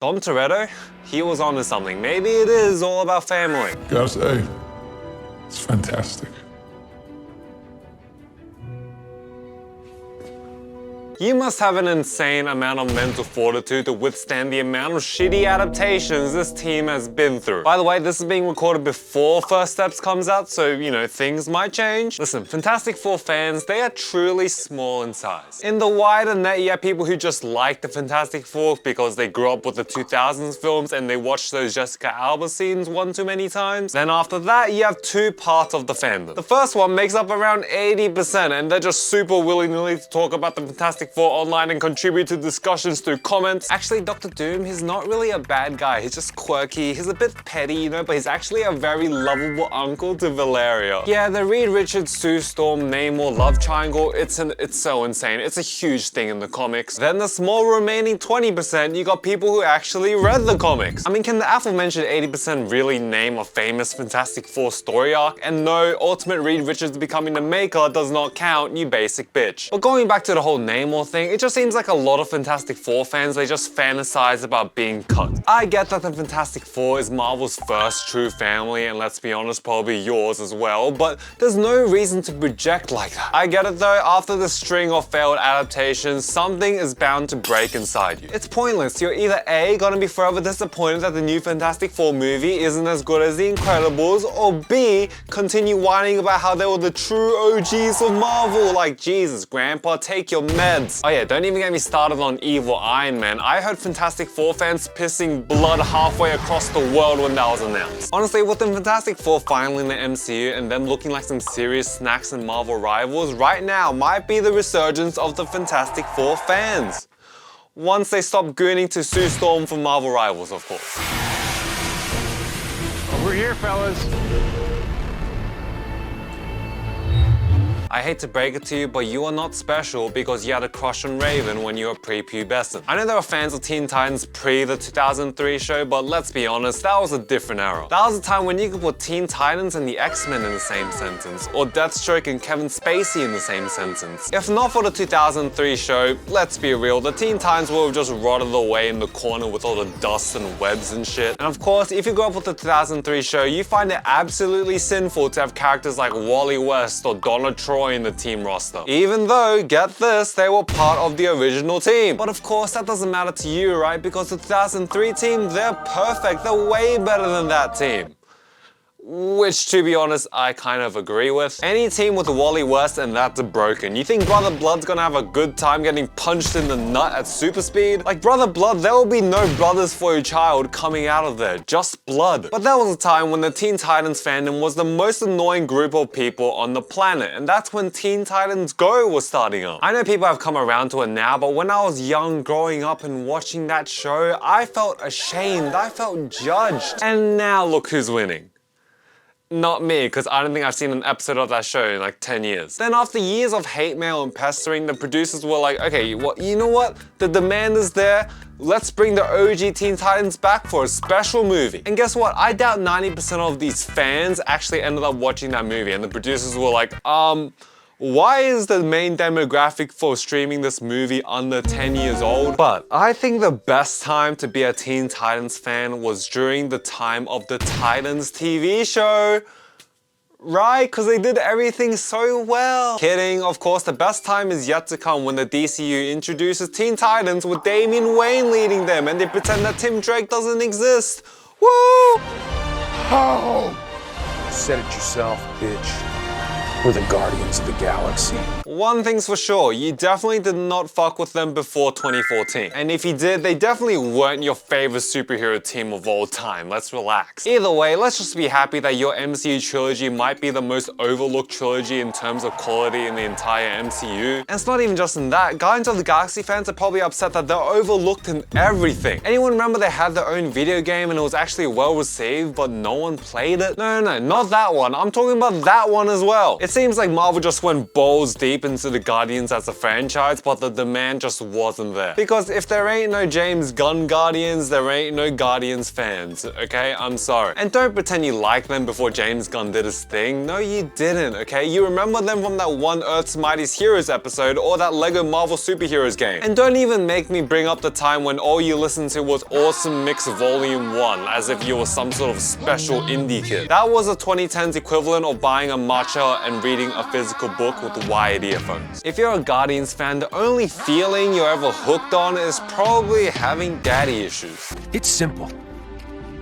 Dom Toretto? He was onto something. Maybe it is all about family. Gotta say, it's fantastic. You must have an insane amount of mental fortitude to withstand the amount of shitty adaptations this team has been through. By the way, this is being recorded before First Steps comes out, so, you know, things might change. Listen, Fantastic Four fans, they are truly small in size. In the wider net, you have people who just like the Fantastic Four because they grew up with the 2000s films and they watched those Jessica Alba scenes one too many times. Then after that, you have two parts of the fandom. The first one makes up around 80% and they're just super willy-nilly to talk about the Fantastic Four online and contribute to discussions through comments. Actually, Dr. Doom, he's not really a bad guy. He's just quirky. He's a bit petty, you know, but he's actually a very lovable uncle to Valeria. Yeah, the Reed Richards, Sue Storm, Namor love triangle, it's so insane. It's a huge thing in the comics. Then the small remaining 20%, you got people who actually read the comics. I mean, can the aforementioned 80% really name a famous Fantastic Four story arc? And no, Ultimate Reed Richards becoming the Maker does not count, you basic bitch. But going back to the whole Namor thing, it just seems like a lot of Fantastic Four fans, they just fantasize about being cut. I get that the Fantastic Four is Marvel's first true family, and let's be honest, probably yours as well, but there's no reason to project like that. I get it though, after the string of failed adaptations, something is bound to break inside you. It's pointless. You're either A, gonna be forever disappointed that the new Fantastic Four movie isn't as good as The Incredibles, or B, continue whining about how they were the true OGs of Marvel. Like, Jesus, Grandpa, take your meds. Oh yeah, don't even get me started on evil Iron Man. I heard Fantastic Four fans pissing blood halfway across the world when that was announced. Honestly, with the Fantastic Four finally in the MCU and them looking like some serious snacks and Marvel rivals, right now might be the resurgence of the Fantastic Four fans. Once they stop gooning to Sue Storm for Marvel rivals, of course. Over here, fellas. I hate to break it to you, but you are not special because you had a crush on Raven when you were pre-pubescent. I know there were fans of Teen Titans pre the 2003 show, but let's be honest, that was a different era. That was a time when you could put Teen Titans and the X-Men in the same sentence, or Deathstroke and Kevin Spacey in the same sentence. If not for the 2003 show, let's be real, the Teen Titans would have just rotted away in the corner with all the dust and webs and shit. And of course, if you grew up with the 2003 show, you find it absolutely sinful to have characters like Wally West or Donna Troy in the team roster. Even though, get this, they were part of the original team. But of course, that doesn't matter to you, right? Because the 2003 team, they're perfect. They're way better than that team. Which, to be honest, I kind of agree with. Any team with Wally West and that's broken. You think Brother Blood's gonna have a good time getting punched in the nut at super speed? Like Brother Blood, there will be no brothers for your child coming out of there, just blood. But there was a time when the Teen Titans fandom was the most annoying group of people on the planet, and that's when Teen Titans Go was starting up. I know people have come around to it now, but when I was young, growing up and watching that show, I felt ashamed, I felt judged. And now look who's winning. Not me, because I don't think I've seen an episode of that show in like 10 years. Then after years of hate mail and pestering, the producers were like, okay, you know what? The demand is there. Let's bring the OG Teen Titans back for a special movie. And guess what? I doubt 90% of these fans actually ended up watching that movie, and the producers were like, why is the main demographic for streaming this movie under 10 years old? But I think the best time to be a Teen Titans fan was during the time of the Titans TV show. Right? Because they did everything so well. Kidding, of course, the best time is yet to come when the DCU introduces Teen Titans with Damian Wayne leading them and they pretend that Tim Drake doesn't exist. Woo! Oh! You said it yourself, bitch. We're the Guardians of the Galaxy. One thing's for sure, you definitely did not fuck with them before 2014. And if you did, they definitely weren't your favorite superhero team of all time. Let's relax. Either way, let's just be happy that your MCU trilogy might be the most overlooked trilogy in terms of quality in the entire MCU. And it's not even just in that. Guardians of the Galaxy fans are probably upset that they're overlooked in everything. Anyone remember they had their own video game and it was actually well received, but no one played it? No, not that one. I'm talking about that one as well. It seems like Marvel just went balls deep into the Guardians as a franchise, but the demand just wasn't there. Because if there ain't no James Gunn Guardians, there ain't no Guardians fans, okay? I'm sorry. And don't pretend you liked them before James Gunn did his thing. No, you didn't, okay? You remember them from that one Earth's Mightiest Heroes episode or that Lego Marvel Superheroes game. And don't even make me bring up the time when all you listened to was Awesome Mix Volume 1, as if you were some sort of special indie kid. That was a 2010s equivalent of buying a matcha and reading a physical book with wired earphones. If you're a Guardians fan, the only feeling you're ever hooked on is probably having daddy issues. It's simple.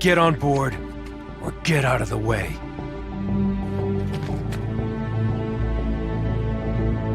Get on board or get out of the way.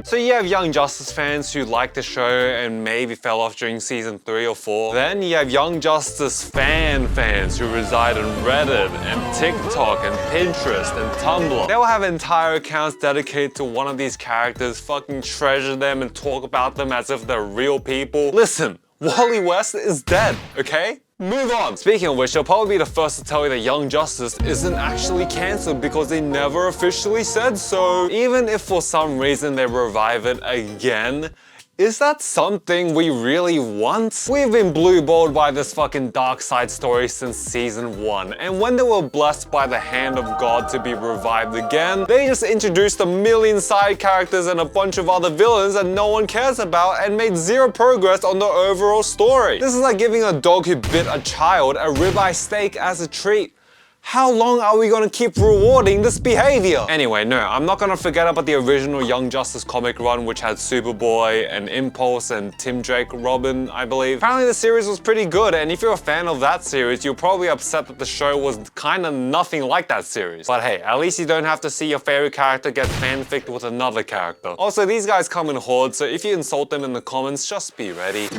So you have Young Justice fans who like the show and maybe fell off during season 3 or 4. Then you have Young Justice fans who reside on Reddit and TikTok and Pinterest and Tumblr. They'll have entire accounts dedicated to one of these characters, fucking treasure them and talk about them as if they're real people. Listen, Wally West is dead, okay? Move on. Speaking of which, they'll probably be the first to tell you that Young Justice isn't actually cancelled because they never officially said so. Even if for some reason they revive it again, is that something we really want? We've been blue-balled by this fucking dark side story since season 1, and when they were blessed by the hand of God to be revived again, they just introduced a million side characters and a bunch of other villains that no one cares about and made zero progress on the overall story. This is like giving a dog who bit a child a ribeye steak as a treat. How long are we gonna keep rewarding this behavior? Anyway, no, I'm not gonna forget about the original Young Justice comic run, which had Superboy and Impulse and Tim Drake Robin, I believe. Apparently the series was pretty good, and if you're a fan of that series, you're probably upset that the show was kinda nothing like that series. But hey, at least you don't have to see your favorite character get fanficked with another character. Also, these guys come in hordes, so if you insult them in the comments, just be ready.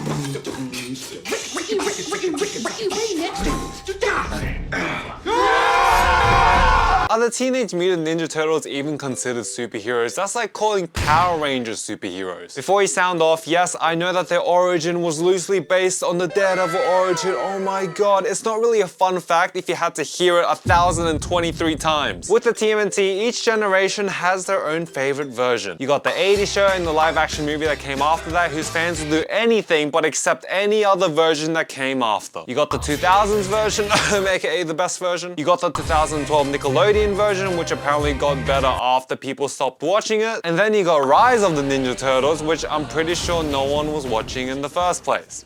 Are the Teenage Mutant Ninja Turtles even considered superheroes? That's like calling Power Rangers superheroes. Before you sound off, yes, I know that their origin was loosely based on the Daredevil origin. Oh my god, it's not really a fun fact if you had to hear it 1,023 times. With the TMNT, each generation has their own favorite version. You got the 80s show and the live action movie that came after that, whose fans will do anything but accept any other version that came after. You got the 2000s version, aka the best version. You got the 2012 Nickelodeon version, which apparently got better after people stopped watching it. And then you got Rise of the Ninja Turtles, which I'm pretty sure no one was watching in the first place.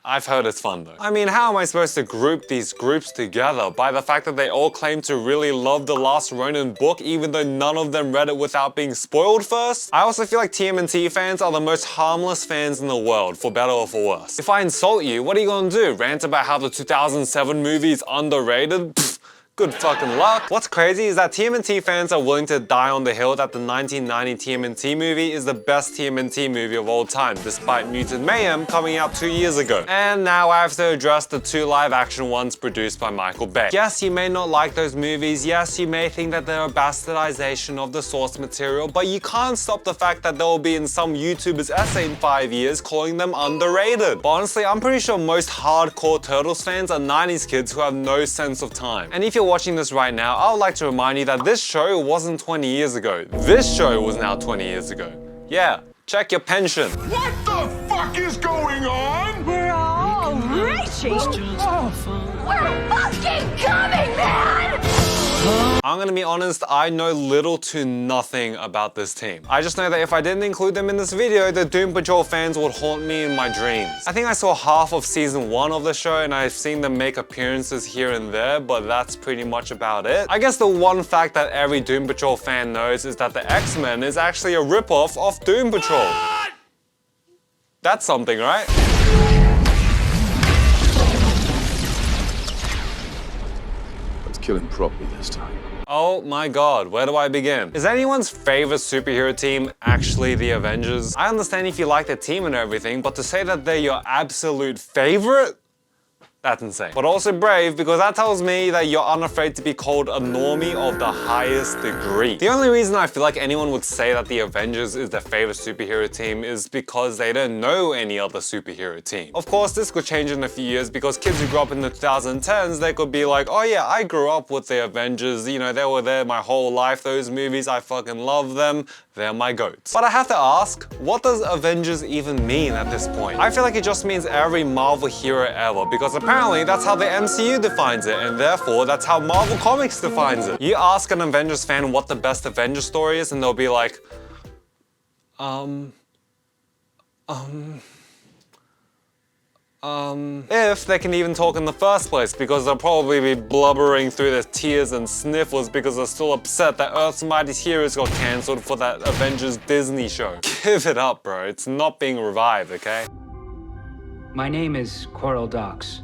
I've heard it's fun though. I mean, how am I supposed to group these groups together? By the fact that they all claim to really love the Last Ronin book, even though none of them read it without being spoiled first? I also feel like TMNT fans are the most harmless fans in the world, for better or for worse. If I insult you, what are you gonna do? Rant about how the 2007 movie is underrated? Pfft. Good fucking luck. What's crazy is that TMNT fans are willing to die on the hill that the 1990 TMNT movie is the best TMNT movie of all time, despite Mutant Mayhem coming out 2 years ago. And now I have to address the 2 live-action ones produced by Michael Bay. Yes, you may not like those movies, yes, you may think that they're a bastardization of the source material, but you can't stop the fact that they'll be in some YouTuber's essay in 5 years calling them underrated. But honestly, I'm pretty sure most hardcore Turtles fans are 90s kids who have no sense of time. And if you're watching this right now, I would like to remind you that this show wasn't 20 years ago. This show was now 20 years ago. Yeah, check your pension. What the fuck is going on? We're all raging. We're fucking coming, man! I'm gonna be honest, I know little to nothing about this team. I just know that if I didn't include them in this video, the Doom Patrol fans would haunt me in my dreams. I think I saw half of season 1 of the show and I've seen them make appearances here and there, but that's pretty much about it. I guess the one fact that every Doom Patrol fan knows is that the XMen is actually a ripoff of Doom Patrol. What? That's something, right? Let's kill him properly this time. Oh my god, where do I begin? Is anyone's favorite superhero team actually the Avengers? I understand if you like the team and everything, but to say that they're your absolute favorite? That's insane. But also brave, because that tells me that you're unafraid to be called a normie of the highest degree. The only reason I feel like anyone would say that the Avengers is their favorite superhero team is because they don't know any other superhero team. Of course, this could change in a few years because kids who grew up in the 2010s, they could be like, oh yeah, I grew up with the Avengers, you know, they were there my whole life, those movies, I fucking love them, they're my goats. But I have to ask, what does Avengers even mean at this point? I feel like it just means every Marvel hero ever, because apparently that's how the MCU defines it, and therefore that's how Marvel Comics defines it. You ask an Avengers fan what the best Avengers story is, and they'll be like, if they can even talk in the first place, because they'll probably be blubbering through their tears and sniffles because they're still upset that Earth's Mightiest Heroes got cancelled for that Avengers Disney show. Give it up, bro. It's not being revived, okay? My name is Coral Dox,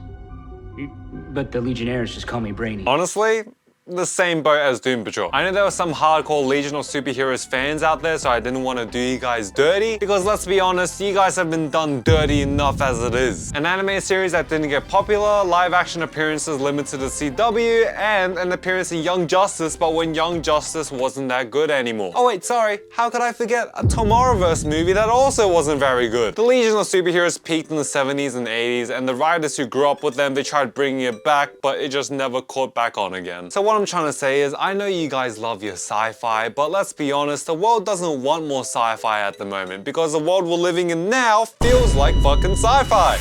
but the Legionnaires just call me Brainy. Honestly, the same boat as Doom Patrol. I know there were some hardcore Legion of Superheroes fans out there, so I didn't want to do you guys dirty, because let's be honest, you guys have been done dirty enough as it is. An anime series that didn't get popular, live action appearances limited to CW, and an appearance in Young Justice, but when Young Justice wasn't that good anymore. Oh wait, sorry, how could I forget a Tomorrowverse movie that also wasn't very good? The Legion of Superheroes peaked in the 70s and 80s, and the writers who grew up with them, they tried bringing it back, but it just never caught back on again. So what I'm trying to say is, I know you guys love your sci-fi, but let's be honest, the world doesn't want more sci-fi at the moment, because the world we're living in now feels like fucking sci-fi.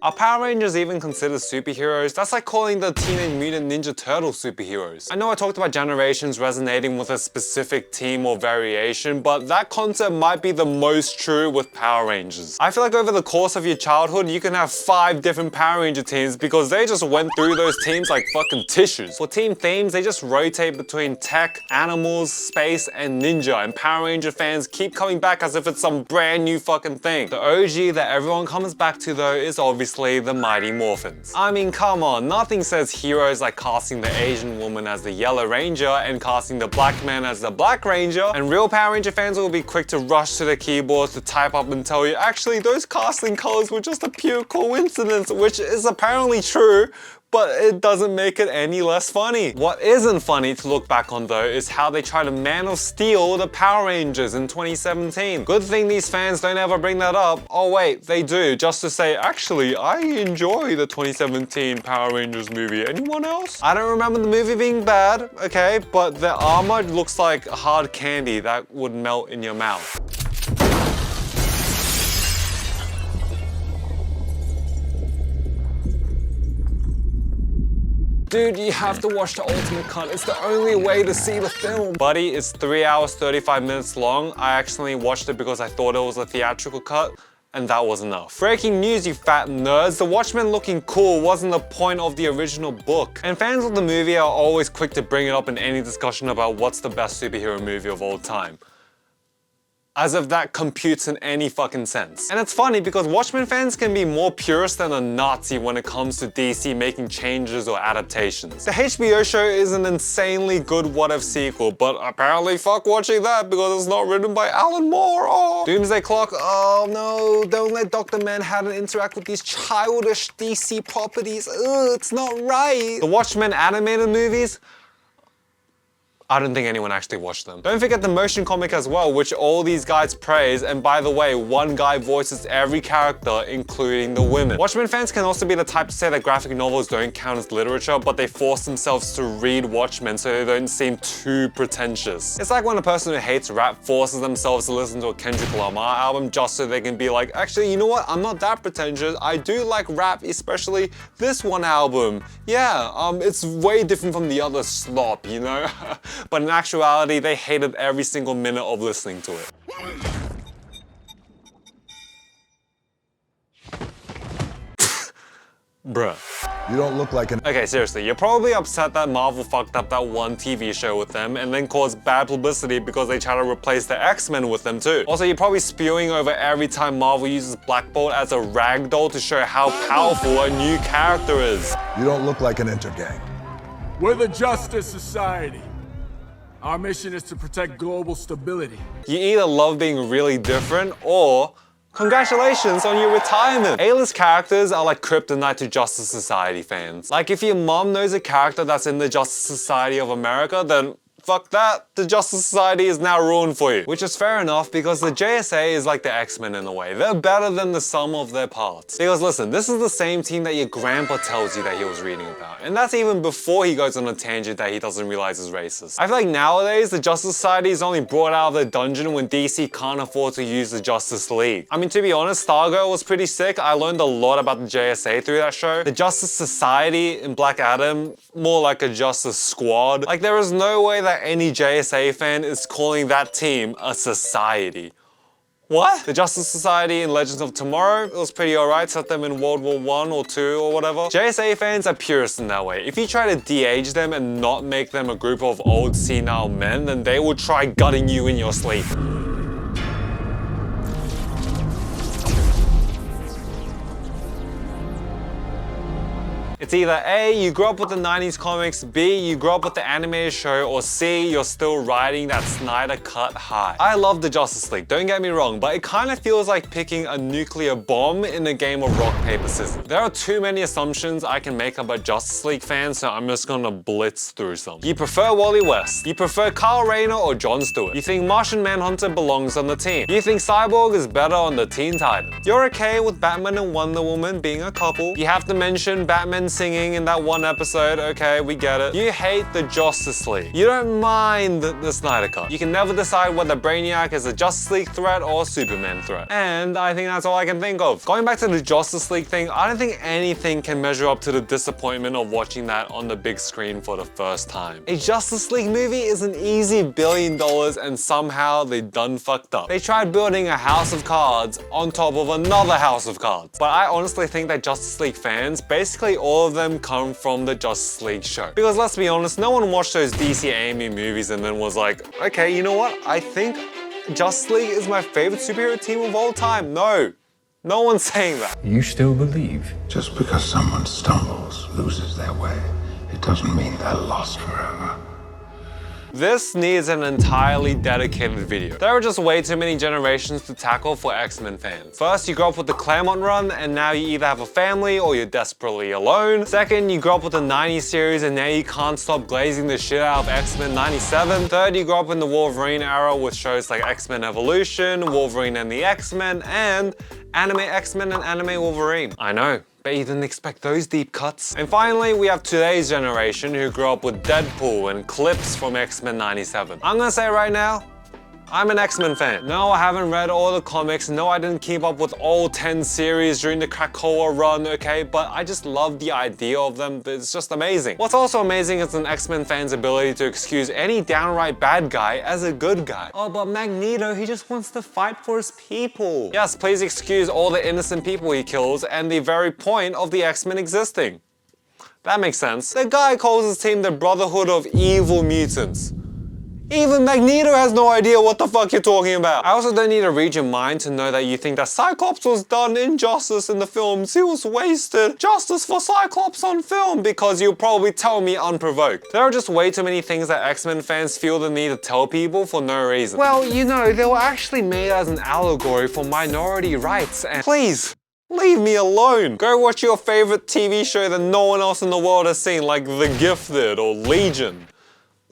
Are Power Rangers even considered superheroes? That's like calling the Teenage Mutant Ninja Turtles superheroes. I know I talked about generations resonating with a specific team or variation, but that concept might be the most true with Power Rangers. I feel like over the course of your childhood, you can have 5 different Power Ranger teams because they just went through those teams like fucking tissues. For team themes, they just rotate between tech, animals, space, and ninja, and Power Ranger fans keep coming back as if it's some brand new fucking thing. The OG that everyone comes back to though is obviously the Mighty Morphins. I mean, come on, nothing says heroes like casting the Asian woman as the Yellow Ranger and casting the black man as the Black Ranger, and real Power Ranger fans will be quick to rush to their keyboards to type up and tell you, actually, those casting colors were just a pure coincidence, which is apparently true, but it doesn't make it any less funny. What isn't funny to look back on though is how they try to Man of Steel the Power Rangers in 2017. Good thing these fans don't ever bring that up. Oh wait, they do, just to say, actually, I enjoy the 2017 Power Rangers movie. Anyone else? I don't remember the movie being bad, okay, but the armor looks like hard candy that would melt in your mouth. Dude, you have to watch the ultimate cut. It's the only way to see the film. Buddy, it's 3 hours, 35 minutes long. I accidentally watched it because I thought it was a theatrical cut, and that was enough. Breaking news, you fat nerds. The Watchmen looking cool wasn't the point of the original book. And fans of the movie are always quick to bring it up in any discussion about what's the best superhero movie of all time. As if that computes in any fucking sense. And it's funny because Watchmen fans can be more purist than a Nazi when it comes to DC making changes or adaptations. The HBO show is an insanely good what-if sequel, but apparently fuck watching that because it's not written by Alan Moore. Oh. Doomsday Clock, oh no, don't let Dr. Manhattan interact with these childish DC properties. Ugh, it's not right. The Watchmen animated movies, I don't think anyone actually watched them. Don't forget the motion comic as well, which all these guys praise, and by the way, one guy voices every character, including the women. Watchmen fans can also be the type to say that graphic novels don't count as literature, but they force themselves to read Watchmen so they don't seem too pretentious. It's like when a person who hates rap forces themselves to listen to a Kendrick Lamar album just so they can be like, actually, you know what? I'm not that pretentious. I do like rap, especially this one album. Yeah, it's way different from the other slop, you know? But in actuality, they hated every single minute of listening to it. Bruh. You don't look like an... Okay, seriously, you're probably upset that Marvel fucked up that one TV show with them and then caused bad publicity because they try to replace the XMen with them too. Also, you're probably spewing over every time Marvel uses Black Bolt as a ragdoll to show how powerful a new character is. You don't look like an intergang. We're the Justice Society. Our mission is to protect global stability. You either love being really different or congratulations on your retirement. A-list characters are like kryptonite to Justice Society fans. Like if your mom knows a character that's in the Justice Society of America, then fuck that, the Justice Society is now ruined for you. Which is fair enough because the JSA is like the X-Men in a way. They're better than the sum of their parts. Because listen, this is the same team that your grandpa tells you that he was reading about. And that's even before he goes on a tangent that he doesn't realize is racist. I feel like nowadays the Justice Society is only brought out of the dungeon when DC can't afford to use the Justice League. I mean, to be honest, Stargirl was pretty sick. I learned a lot about the JSA through that show. The Justice Society in Black Adam, more like a Justice Squad. Like there is no way that any JSA fan is calling that team a society. What? The Justice Society in Legends of Tomorrow, it was pretty alright, set them in World War I or II or whatever. JSA fans are purists in that way. If you try to de-age them and not make them a group of old senile men, then they will try gutting you in your sleep. It's either A, you grew up with the 90s comics, B, you grew up with the animated show, or C, you're still riding that Snyder cut high. I love the Justice League, don't get me wrong, but it kind of feels like picking a nuclear bomb in a game of rock, paper, scissors. There are too many assumptions I can make about Justice League fans, so I'm just gonna blitz through some. You prefer Wally West. You prefer Kyle Rayner or Jon Stewart. You think Martian Manhunter belongs on the team. You think Cyborg is better on the Teen Titans. You're okay with Batman and Wonder Woman being a couple. You have to mention Batman singing in that one episode, okay, we get it. You hate the Justice League. You don't mind the Snyder Cut. You can never decide whether Brainiac is a Justice League threat or a Superman threat. And I think that's all I can think of. Going back to the Justice League thing, I don't think anything can measure up to the disappointment of watching that on the big screen for the first time. A Justice League movie is an easy $1 billion and somehow they done fucked up. They tried building a house of cards on top of another house of cards. But I honestly think that Justice League fans, basically all of them come from the Justice League show. Because let's be honest, no one watched those DC Amy movies and then was like, okay, you know what? I think Justice League is my favorite superhero team of all time. No, no one's saying that. You still believe? Just because someone stumbles, loses their way, it doesn't mean they're lost forever. This needs an entirely dedicated video. There are just way too many generations to tackle for X-Men fans. First, you grew up with the Claremont run and now you either have a family or you're desperately alone. Second, you grew up with the 90s series and now you can't stop glazing the shit out of X-Men 97. Third, you grew up in the Wolverine era with shows like X-Men Evolution, Wolverine and the X-Men, and Anime X-Men and Anime Wolverine. I know. Bet you didn't expect those deep cuts. And finally, we have today's generation who grew up with Deadpool and clips from X-Men 97. I'm gonna say right now, I'm an X-Men fan. No, I haven't read all the comics. No, I didn't keep up with all 10 series during the Krakoa run, okay? But I just love the idea of them. It's just amazing. What's also amazing is an X-Men fan's ability to excuse any downright bad guy as a good guy. Oh, but Magneto, he just wants to fight for his people. Yes, please excuse all the innocent people he kills and the very point of the X-Men existing. That makes sense. The guy calls his team the Brotherhood of Evil Mutants. Even Magneto has no idea what the fuck you're talking about. I also don't need to read your mind to know that you think that Cyclops was done injustice in the films. He was wasted. Justice for Cyclops on film, because you'll probably tell me unprovoked. There are just way too many things that X-Men fans feel the need to tell people for no reason. Well, you know, they were actually made as an allegory for minority rights and please, leave me alone. Go watch your favorite TV show that no one else in the world has seen, like The Gifted or Legion.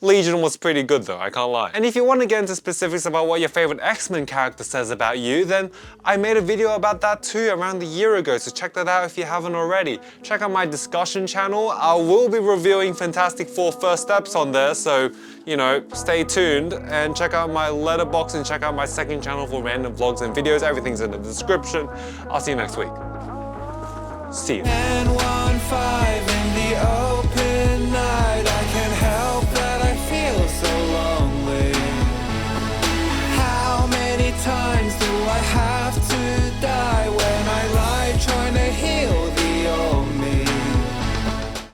Legion was pretty good though, I can't lie. And if you want to get into specifics about what your favorite X-Men character says about you, then I made a video about that too around a year ago, so check that out if you haven't already. Check out my discussion channel. I will be reviewing Fantastic Four first steps on there, so you know, stay tuned and check out my letterbox and check out my second channel for random vlogs and videos. Everything's in the description. I'll see you next week. See you.